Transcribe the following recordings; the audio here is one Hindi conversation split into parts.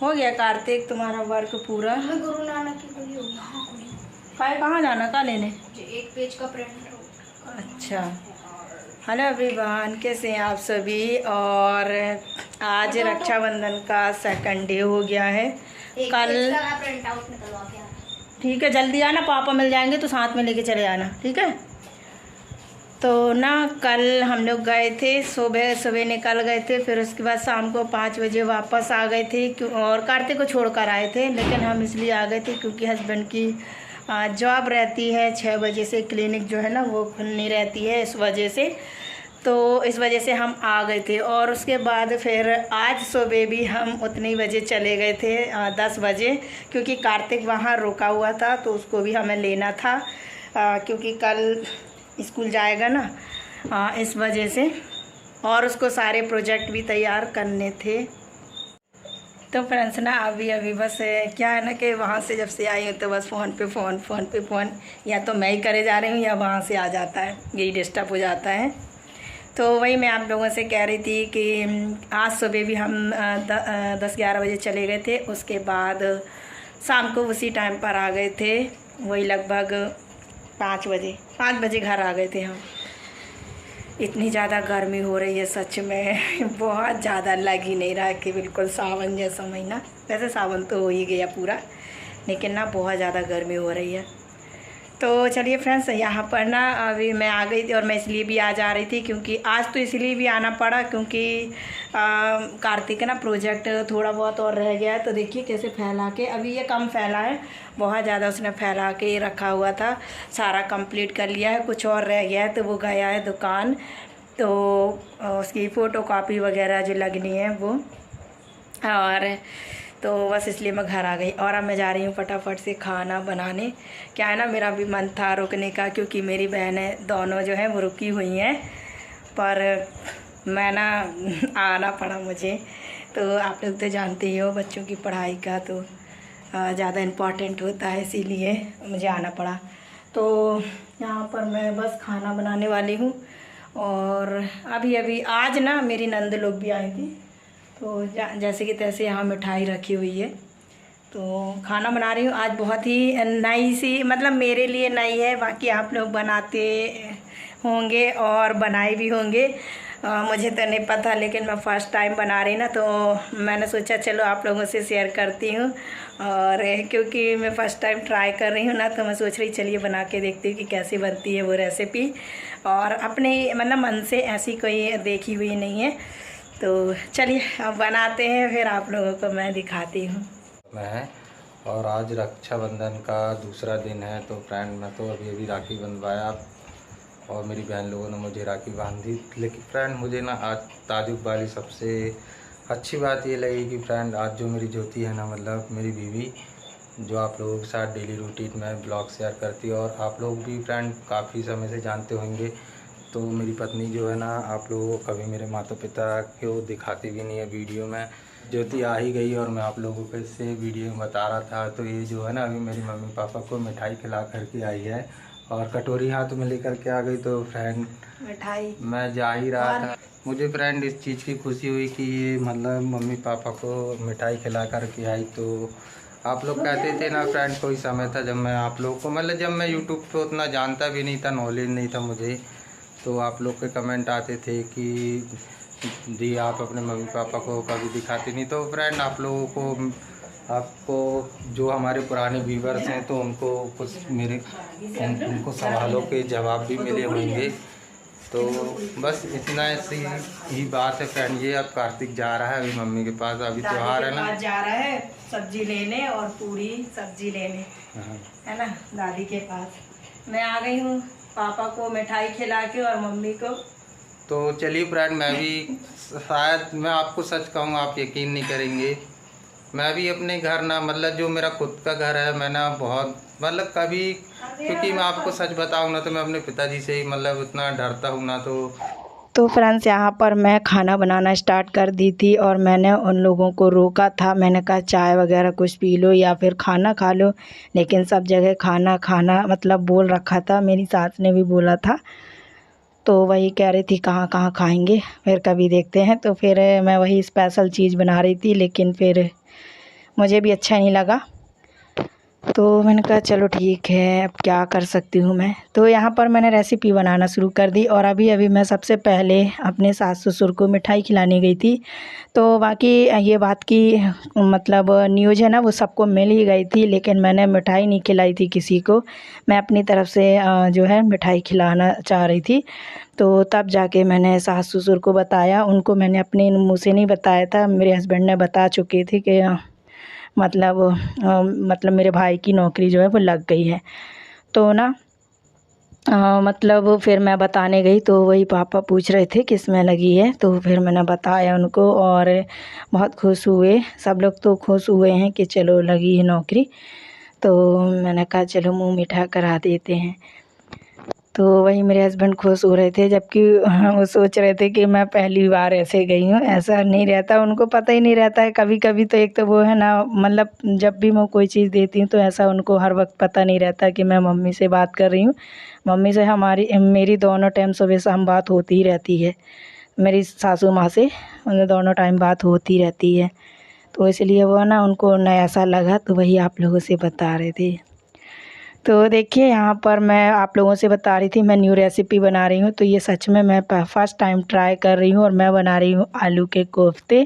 हो गया कार्तिक तुम्हारा वर्क पूरा? मैं गुरु नानक की कोई होगी। हाँ कोई। कहाँ जाना का लेने? एक पेज का प्रिंट। अच्छा। हेलो एवरीवन, कैसे हैं आप सभी? और आज रक्षाबंधन का सेकंड डे हो गया है। कल प्रिंट आउट निकलवा के आना। ठीक है, जल्दी आना, पापा मिल जाएंगे तो साथ में लेके चले आना, ठीक है? तो ना कल हम लोग गए थे, सुबह सुबह निकल गए थे, फिर उसके बाद शाम को 5 बजे वापस आ गए थे। और कार्तिक को छोड़कर आए थे, लेकिन हम इसलिए आ गए थे क्योंकि हस्बैंड की जॉब रहती है 6 बजे से, क्लिनिक जो है ना वो खुलनी रहती है, इस वजह से। तो इस वजह से हम आ गए थे। और उसके बाद फिर आज सुबह भी हम उतनी बजे चले गए थे, 10 बजे, क्योंकि कार्तिक वहाँ रुका हुआ था तो उसको भी हमें लेना था, क्योंकि कल स्कूल जाएगा ना, इस वजह से। और उसको सारे प्रोजेक्ट भी तैयार करने थे। तो फ्रेंड्स ना अभी बस क्या है ना कि वहाँ से जब से आई हूँ तो बस फ़ोन पे फ़ोन, या तो मैं ही करे जा रही हूँ या वहाँ से आ जाता है, यही डिस्टर्ब हो जाता है। तो वही मैं आप लोगों से कह रही थी कि आज सुबह भी हम 10-11 बजे चले गए थे। उसके बाद शाम को उसी टाइम पर आ गए थे, वही लगभग 5 बजे घर आ गए थे हम। इतनी ज़्यादा गर्मी हो रही है सच में, बहुत ज़्यादा लग ही नहीं रहा कि बिल्कुल सावन जैसा महीना। वैसे सावन तो हो ही गया पूरा, लेकिन ना बहुत ज़्यादा गर्मी हो रही है। तो चलिए फ्रेंड्स, यहाँ पर ना अभी मैं आ गई थी, और मैं इसलिए भी आज आ रही थी क्योंकि आज तो इसलिए भी आना पड़ा क्योंकि कार्तिक का ना प्रोजेक्ट थोड़ा बहुत और रह गया है। तो देखिए कैसे फैला के, अभी ये कम फैला है, बहुत ज़्यादा उसने फैला के रखा हुआ था। सारा कंप्लीट कर लिया है, कुछ और रह गया है तो वो गया है दुकान, तो उसकी फ़ोटोकॉपी वगैरह जो लगनी है वो। और तो बस इसलिए मैं घर आ गई, और अब मैं जा रही हूँ फटाफट से खाना बनाने। क्या है ना, मेरा भी मन था रुकने का, क्योंकि मेरी बहनें दोनों जो हैं वो रुकी हुई हैं, पर मैं ना आना पड़ा मुझे। तो आप लोग तो जानते ही हो बच्चों की पढ़ाई का तो ज़्यादा इम्पॉर्टेंट होता है, इसीलिए मुझे आना पड़ा। तो यहाँ पर मैं बस खाना बनाने वाली हूँ। और अभी आज ना मेरी नंद लोग भी आई थी, तो जैसे कि तैसे यहाँ मिठाई रखी हुई है, तो खाना बना रही हूँ। आज बहुत ही नई सी, मतलब मेरे लिए नई है, बाकी आप लोग बनाते होंगे और बनाए भी होंगे, मुझे तो नहीं पता, लेकिन मैं फ़र्स्ट टाइम बना रही ना, तो मैंने सोचा चलो आप लोगों से शेयर करती हूँ। और क्योंकि मैं फ़र्स्ट टाइम ट्राई कर रही हूँ ना, तो मैं सोच रही चलिए बना के देखती हूँ कि कैसी बनती है वो रेसिपी। और अपने मतलब मन से ऐसी कोई देखी हुई नहीं है, तो चलिए अब बनाते हैं, फिर आप लोगों को मैं दिखाती हूँ। मैं और आज रक्षाबंधन का दूसरा दिन है, तो फ्रेंड मैं तो अभी राखी बंधवाया और मेरी बहन लोगों ने मुझे राखी बांधी। लेकिन फ्रेंड मुझे ना आज ताजुब वाली सबसे अच्छी बात ये लगी कि फ्रेंड आज जो मेरी ज्योति है ना, मतलब मेरी बीवी, जो आप लोगों के साथ डेली रूटीन में ब्लॉग शेयर करती है, और आप लोग भी फ्रेंड काफ़ी समय से जानते होंगे, तो मेरी पत्नी जो है ना, आप लोगों को कभी मेरे माता पिता को दिखाती भी नहीं है वीडियो में। ज्योति आ ही गई और मैं आप लोगों को इससे वीडियो में बता रहा था। तो ये जो है ना, अभी मेरी मम्मी पापा को मिठाई खिला करके आई है और कटोरी हाथ में लेकर के आ गई। तो फ्रेंड मिठाई मैं जा ही रहा था, मुझे फ्रेंड इस चीज़ की खुशी हुई कि ये मतलब मम्मी पापा को मिठाई खिला करके आई। तो आप लोग कहते थे ना फ्रेंड, कोई समय था जब मैं आप लोगों को, मतलब जब मैं यूट्यूब पे उतना जानता भी नहीं था, नॉलेज नहीं था मुझे, तो आप लोग के कमेंट आते थे कि दी आप अपने मम्मी पापा को कभी दिखाते नहीं। तो फ्रेंड आप लोगों को, आपको जो हमारे पुराने व्यूवर्स हैं, तो उनको कुछ मेरे उनको सवालों के जवाब भी मिले होंगे। तो बस इतना ऐसी ही बात है फ्रेंड। ये अब कार्तिक जा रहा है अभी मम्मी के पास, अभी त्योहार है ना, जा रहा है सब्जी लेने और पूरी सब्जी लेने, है ना, दादी के पास। मैं आ गई हूँ पापा को मिठाई खिला के और मम्मी को। तो चलिए फ्रेंड, मैं भी शायद मैं आपको सच कहूँ आप यकीन नहीं करेंगे, मैं भी अपने घर ना, मतलब जो मेरा खुद का घर है, मैं ना बहुत मतलब कभी, क्योंकि मैं आपको सच बताऊँ ना, तो मैं अपने पिताजी से ही मतलब उतना डरता हूँ ना। तो फ्रेंड्स यहाँ पर मैं खाना बनाना स्टार्ट कर दी थी, और मैंने उन लोगों को रोका था, मैंने कहा चाय वगैरह कुछ पी लो या फिर खाना खा लो, लेकिन सब जगह खाना खाना मतलब बोल रखा था, मेरी सास ने भी बोला था। तो वही कह रही थी कहाँ कहाँ खाएंगे, फिर कभी देखते हैं। तो फिर मैं वही स्पेशल चीज़ बना रही थी, लेकिन फिर मुझे भी अच्छा नहीं लगा। तो मैंने कहा चलो ठीक है, अब क्या कर सकती हूँ मैं। तो यहाँ पर मैंने रेसिपी बनाना शुरू कर दी और अभी अभी मैं सबसे पहले अपने सास ससुर को मिठाई खिलाने गई थी। तो बाकी ये बात की मतलब न्यूज़ है ना, वो सबको मिल ही गई थी, लेकिन मैंने मिठाई नहीं खिलाई थी किसी को। मैं अपनी तरफ से जो है मिठाई खिलाना चाह रही थी। तो तब जाके मैंने सास ससुर को बताया, उनको मैंने अपने मुँह से नहीं बताया था, मेरे हस्बैंड ने बता चुके थे कि मतलब मेरे भाई की नौकरी जो है वो लग गई है। तो ना मतलब फिर मैं बताने गई तो वही पापा पूछ रहे थे किस में लगी है, तो फिर मैंने बताया उनको और बहुत खुश हुए। सब लोग तो खुश हुए हैं कि चलो लगी है नौकरी। तो मैंने कहा चलो मुँह मीठा करा देते हैं। तो वही मेरे हस्बैंड खुश हो रहे थे, जबकि वो सोच रहे थे कि मैं पहली बार ऐसे गई हूँ। ऐसा नहीं रहता, उनको पता ही नहीं रहता है। कभी कभी तो एक तो वो है ना, मतलब जब भी मैं कोई चीज़ देती हूँ तो ऐसा उनको हर वक्त पता नहीं रहता कि मैं मम्मी से बात कर रही हूँ। मम्मी से मेरी दोनों टाइम सुबह शाम बात होती ही रहती है। मेरी सासू माँ से उन दोनों टाइम बात होती रहती है। तो इसलिए वो ना उनको नया ऐसा लगा, तो वही आप लोगों से बता रहे थे। तो देखिए यहाँ पर मैं आप लोगों से बता रही थी मैं न्यू रेसिपी बना रही हूँ। तो ये सच में मैं फर्स्ट टाइम ट्राई कर रही हूँ और मैं बना रही हूँ आलू के कोफ्ते।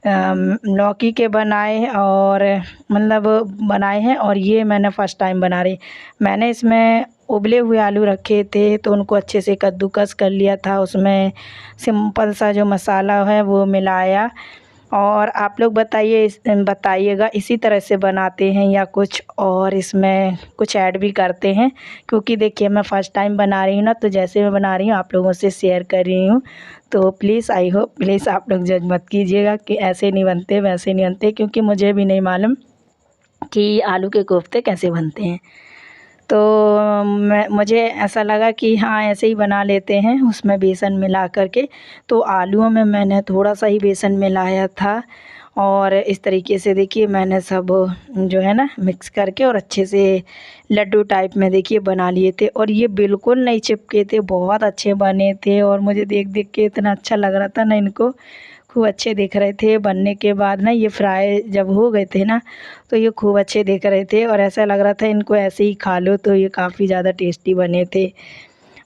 लौकी के बनाए और मतलब बनाए हैं, और ये मैंने फ़र्स्ट टाइम बना रही। मैंने इसमें उबले हुए आलू रखे थे तो उनको अच्छे से कद्दूकस कर लिया था, उसमें सिंपल सा जो मसाला है वो मिलाया। और आप लोग बताइएगा इसी तरह से बनाते हैं या कुछ और इसमें कुछ ऐड भी करते हैं, क्योंकि देखिए मैं फ़र्स्ट टाइम बना रही हूँ ना, तो जैसे मैं बना रही हूँ आप लोगों से शेयर कर रही हूँ। तो प्लीज़ आई होप प्लीज़ आप लोग जज मत कीजिएगा कि ऐसे नहीं बनते वैसे नहीं बनते, क्योंकि मुझे भी नहीं मालूम कि आलू के कोफ्ते कैसे बनते हैं। तो मुझे ऐसा लगा कि हाँ ऐसे ही बना लेते हैं उसमें बेसन मिला कर के। तो आलूओं में मैंने थोड़ा सा ही बेसन मिलाया था और इस तरीके से देखिए मैंने सब जो है ना मिक्स करके और अच्छे से लड्डू टाइप में देखिए बना लिए थे, और ये बिल्कुल नहीं चिपके थे, बहुत अच्छे बने थे। और मुझे देख देख के इतना अच्छा लग रहा था ना, इनको खूब अच्छे दिख रहे थे। बनने के बाद ना ये फ्राई जब हो गए थे ना, तो ये खूब अच्छे दिख रहे थे और ऐसा लग रहा था इनको ऐसे ही खा लो, तो ये काफ़ी ज़्यादा टेस्टी बने थे।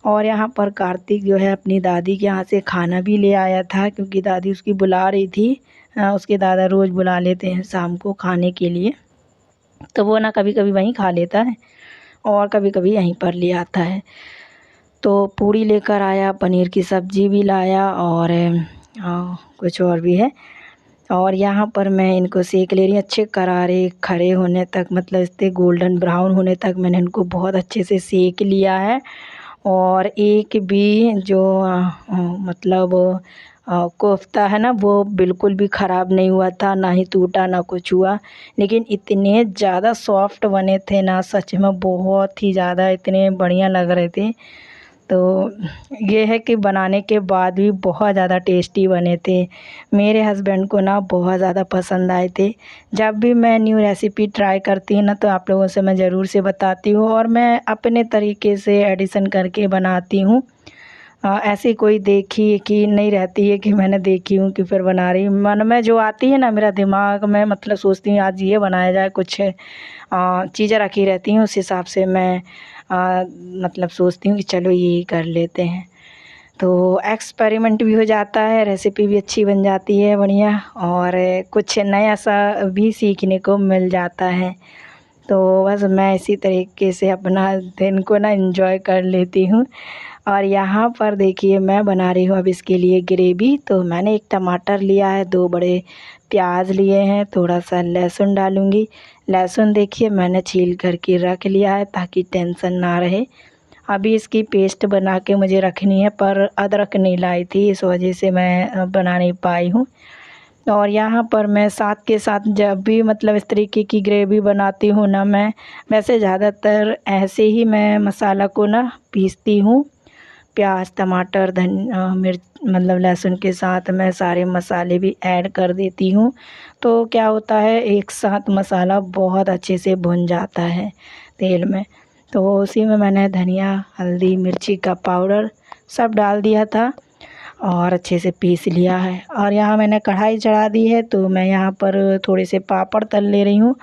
और यहाँ पर कार्तिक जो है अपनी दादी के यहाँ से खाना भी ले आया था, क्योंकि दादी उसकी बुला रही थी। उसके दादा रोज़ बुला लेते हैं शाम को खाने के लिए, तो वो ना कभी कभी वहीं खा लेता है और कभी कभी यहीं पर ले आता है। तो पूड़ी लेकर आया, पनीर की सब्ज़ी भी लाया और कुछ और भी है। और यहाँ पर मैं इनको सेक ले रही हूँ अच्छे करारे खड़े होने तक, मतलब इतने गोल्डन ब्राउन होने तक मैंने इनको बहुत अच्छे से सेक लिया है। और एक भी जो मतलब कोफ्ता है ना वो बिल्कुल भी ख़राब नहीं हुआ था, ना ही टूटा ना कुछ हुआ। लेकिन इतने ज़्यादा सॉफ्ट बने थे ना, सच में बहुत ही ज़्यादा इतने बढ़िया लग रहे थे। तो ये है कि बनाने के बाद भी बहुत ज़्यादा टेस्टी बने थे। मेरे हस्बैंड को ना बहुत ज़्यादा पसंद आए थे। जब भी मैं न्यू रेसिपी ट्राई करती हूँ ना, तो आप लोगों से मैं ज़रूर से बताती हूँ और मैं अपने तरीके से एडिशन करके बनाती हूँ। ऐसी कोई देखी कि नहीं रहती है कि मैंने देखी हूँ कि फिर बना रही हूँ। मन में जो आती है ना मेरा दिमाग में, मतलब सोचती हूँ आज ये बनाया जाए, कुछ चीज़ें रखी रहती हैं उस हिसाब से मैं मतलब सोचती हूँ कि चलो ये कर लेते हैं। तो एक्सपेरिमेंट भी हो जाता है, रेसिपी भी अच्छी बन जाती है बढ़िया, और कुछ नया सा भी सीखने को मिल जाता है। तो बस मैं इसी तरीके से अपना दिन को ना एंजॉय कर लेती हूँ। और यहाँ पर देखिए मैं बना रही हूँ अब इसके लिए ग्रेवी। तो मैंने एक टमाटर लिया है, 2 बड़े प्याज लिए हैं, थोड़ा सा लहसुन डालूँगी। लहसुन देखिए मैंने छील कर के रख लिया है ताकि टेंशन ना रहे। अभी इसकी पेस्ट बना के मुझे रखनी है, पर अदरक नहीं लाई थी, इस वजह से मैं बना नहीं पाई हूँ। और यहाँ पर मैं साथ के साथ जब भी मतलब इस तरीके की ग्रेवी बनाती हूँ ना, मैं वैसे ज़्यादातर ऐसे ही मैं मसाला को ना पीसती हूँ। प्याज टमाटर मिर्च मतलब लहसुन के साथ मैं सारे मसाले भी ऐड कर देती हूँ। तो क्या होता है एक साथ मसाला बहुत अच्छे से भुन जाता है तेल में। तो उसी में मैंने धनिया हल्दी मिर्ची का पाउडर सब डाल दिया था। और अच्छे से पीस लिया है। और यहाँ मैंने कढ़ाई चढ़ा दी है, तो मैं यहाँ पर थोड़े से पापड़ तल ले रही हूँ।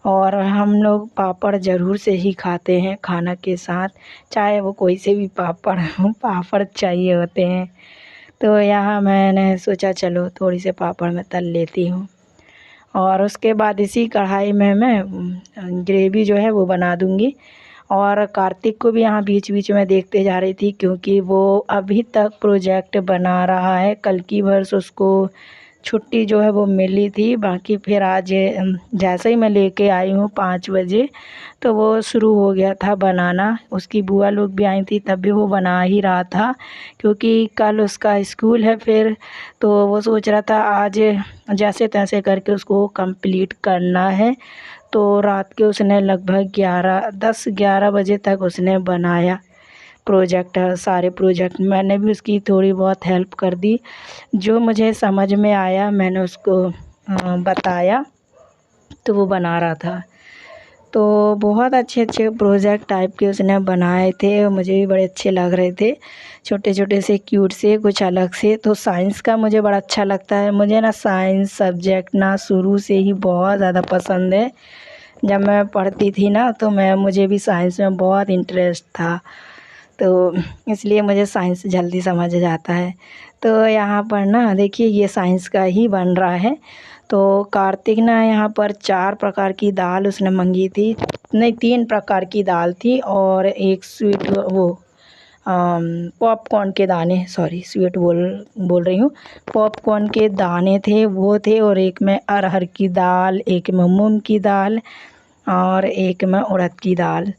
और हम लोग पापड़ ज़रूर से ही खाते हैं खाना के साथ, चाहे वो कोई से भी पापड़ हो, पापड़ चाहिए होते हैं। तो यहाँ मैंने सोचा चलो थोड़ी से पापड़ मैं तल लेती हूँ। और उसके बाद इसी कढ़ाई में मैं ग्रेवी जो है वो बना दूँगी। और कार्तिक को भी यहाँ बीच बीच में देखते जा रही थी, क्योंकि वो अभी तक प्रोजेक्ट बना रहा है। कल की वर्ष उसको छुट्टी जो है वो मिली थी, बाकी फिर आज जैसे ही मैं लेके आई हूँ 5 बजे, तो वो शुरू हो गया था बनाना। उसकी बुआ लोग भी आई थी, तब भी वो बना ही रहा था, क्योंकि कल उसका स्कूल है फिर। तो वो सोच रहा था आज जैसे तैसे करके उसको कंप्लीट करना है। तो रात के उसने लगभग 10-11 बजे तक उसने बनाया प्रोजेक्ट, सारे प्रोजेक्ट। मैंने भी उसकी थोड़ी बहुत हेल्प कर दी, जो मुझे समझ में आया मैंने उसको बताया, तो वो बना रहा था। तो बहुत अच्छे अच्छे प्रोजेक्ट टाइप के उसने बनाए थे, मुझे भी बड़े अच्छे लग रहे थे, छोटे छोटे से क्यूट से, कुछ अलग से। तो साइंस का मुझे बड़ा अच्छा लगता है। मुझे ना साइंस सब्जेक्ट ना शुरू से ही बहुत ज़्यादा पसंद है। जब मैं पढ़ती थी ना, तो मुझे भी साइंस में बहुत इंटरेस्ट था, तो इसलिए मुझे साइंस जल्दी समझ जाता है। तो यहाँ पर ना देखिए ये साइंस का ही बन रहा है। तो कार्तिक ना यहाँ पर 4 प्रकार की दाल उसने मांगी थी, नहीं 3 प्रकार की दाल थी, और एक स्वीट वो पॉपकॉर्न के दाने, सॉरी स्वीट बोल रही हूँ, पॉपकॉर्न के दाने थे वो थे। और एक में अरहर की दाल, एक में मूंग की दाल, और एक में उड़द की दाल।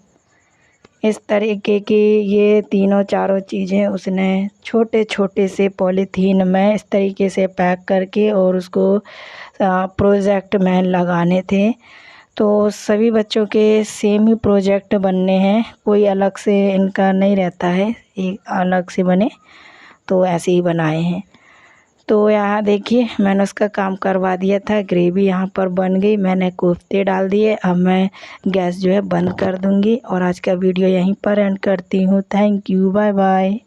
इस तरीके की ये तीनों चारों चीज़ें उसने छोटे छोटे से पॉलीथीन में इस तरीके से पैक करके और उसको प्रोजेक्ट में लगाने थे। तो सभी बच्चों के सेम ही प्रोजेक्ट बनने हैं, कोई अलग से इनका नहीं रहता है, एक अलग से बने, तो ऐसे ही बनाए हैं। तो यहाँ देखिए मैंने उसका काम करवा दिया था। ग्रेवी यहाँ पर बन गई, मैंने कोफ्ते डाल दिए। अब मैं गैस जो है बंद कर दूँगी और आज का वीडियो यहीं पर एंड करती हूँ। Thank you, bye bye.